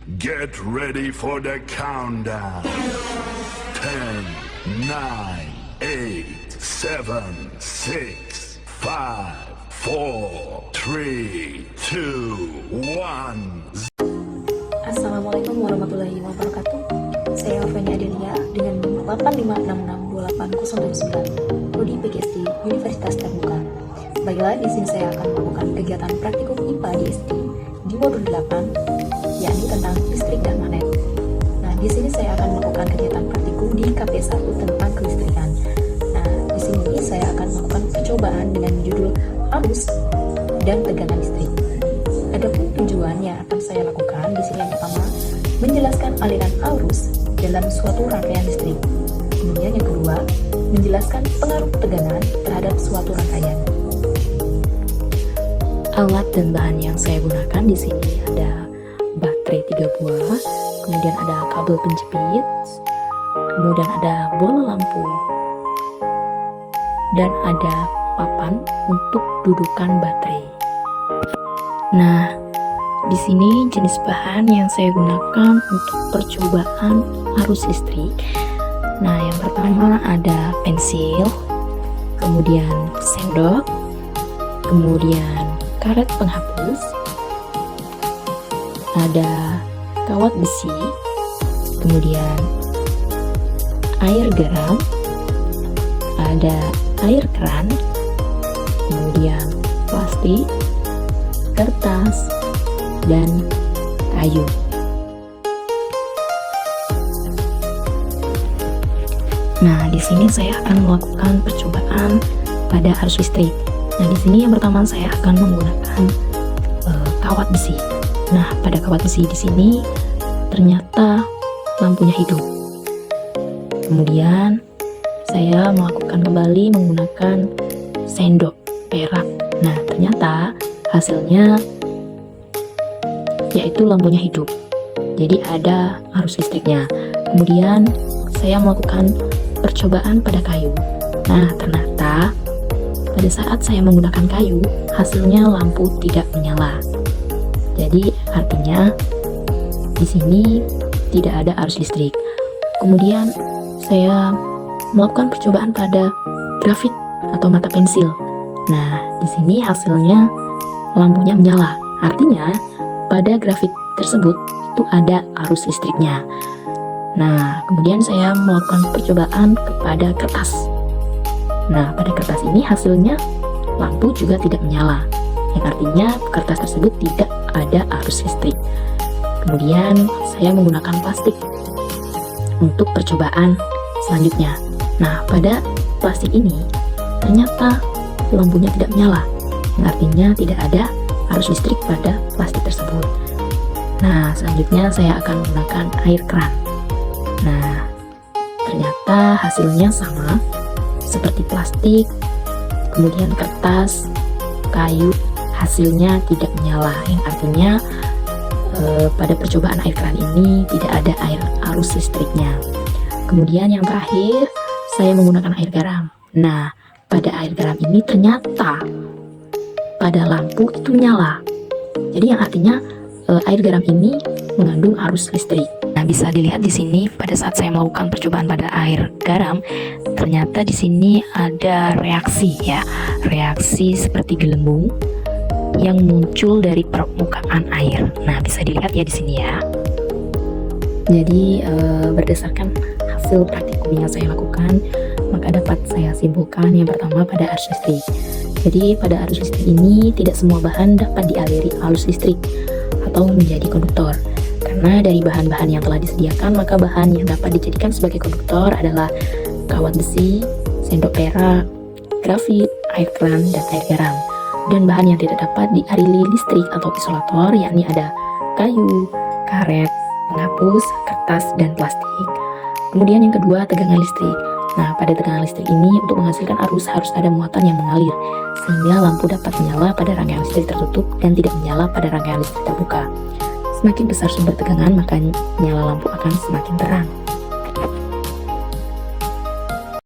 Get ready for the countdown. 10, 9, 8, 7, 6, 5, 4, 3, 2, 1. Assalamualaikum warahmatullahi wabarakatuh. Saya Feni Adelia dengan nomor 85662809 Prodi PGSD Universitas Terbuka. Baiklah, di sini saya akan melakukan kegiatan praktikum IPA di SD di modul 8, yakni tentang listrik dan magnet. Nah, di sini saya akan melakukan kegiatan praktikum di KP1 tentang kelistrikan. Nah, di sini saya akan melakukan percobaan dengan judul arus dan tegangan listrik. Adapun tujuan yang akan saya lakukan di sini yang pertama, menjelaskan aliran arus dalam suatu rangkaian listrik. Kemudian yang kedua, menjelaskan pengaruh tegangan terhadap suatu rangkaian. Alat dan bahan yang saya gunakan di sini ada baterai 3 buah, kemudian ada kabel penjepit, kemudian ada bola lampu, dan ada papan untuk dudukan baterai. Nah, di sini jenis bahan yang saya gunakan untuk percobaan arus listrik. Nah, yang pertama ada pensil, kemudian sendok, kemudian karet penghapus, ada kawat besi, kemudian air garam, ada air keran, kemudian plastik, kertas, dan kayu. Nah, di sini saya akan melakukan percobaan pada arus listrik. Nah, di sini yang pertama saya akan menggunakan kawat besi. Nah, pada kawat besi di sini ternyata lampunya hidup. Kemudian saya melakukan kembali menggunakan sendok perak. Nah, ternyata hasilnya yaitu lampunya hidup. Jadi ada arus listriknya. Kemudian saya melakukan percobaan pada kayu. Nah, ternyata pada saat saya menggunakan kayu, hasilnya lampu tidak menyala. Jadi artinya di sini tidak ada arus listrik. Kemudian saya melakukan percobaan pada grafit atau mata pensil. Nah, di sini hasilnya lampunya menyala. Artinya pada grafit tersebut itu ada arus listriknya. Nah, kemudian saya melakukan percobaan kepada kertas. Nah, pada kertas ini hasilnya lampu juga tidak menyala, yang artinya kertas tersebut tidak ada arus listrik. Kemudian saya menggunakan plastik untuk percobaan selanjutnya. Nah, pada plastik ini ternyata lampunya tidak menyala, yang artinya tidak ada arus listrik pada plastik tersebut. Nah, selanjutnya saya akan menggunakan air keran. Nah, ternyata hasilnya sama seperti plastik, kemudian kertas, kayu, hasilnya tidak menyala, yang artinya pada percobaan air keran ini tidak ada arus listriknya. Kemudian yang terakhir, saya menggunakan air garam. Nah, pada air garam ini ternyata pada lampu itu nyala. Jadi yang artinya air garam ini mengandung arus listrik. Nah, bisa dilihat di sini pada saat saya melakukan percobaan pada air garam, ternyata di sini ada reaksi ya, reaksi seperti gelembung yang muncul dari permukaan air. Nah, bisa dilihat ya di sini ya. Jadi berdasarkan hasil praktikum yang saya lakukan, maka dapat saya simpulkan yang pertama pada arus listrik. Jadi pada arus listrik ini tidak semua bahan dapat dialiri arus listrik atau menjadi konduktor. Karena dari bahan-bahan yang telah disediakan, maka bahan yang dapat dijadikan sebagai konduktor adalah kawat besi, sendok perak, grafit, air keran, dan air garam. Dan bahan yang tidak dapat dialiri listrik atau isolator yakni ada kayu, karet, penghapus, kertas, dan plastik. Kemudian yang kedua, tegangan listrik. Nah, pada tegangan listrik ini untuk menghasilkan arus harus ada muatan yang mengalir, sehingga lampu dapat menyala pada rangkaian listrik tertutup dan tidak menyala pada rangkaian listrik terbuka. Semakin besar sumber tegangan, maka nyala lampu akan semakin terang.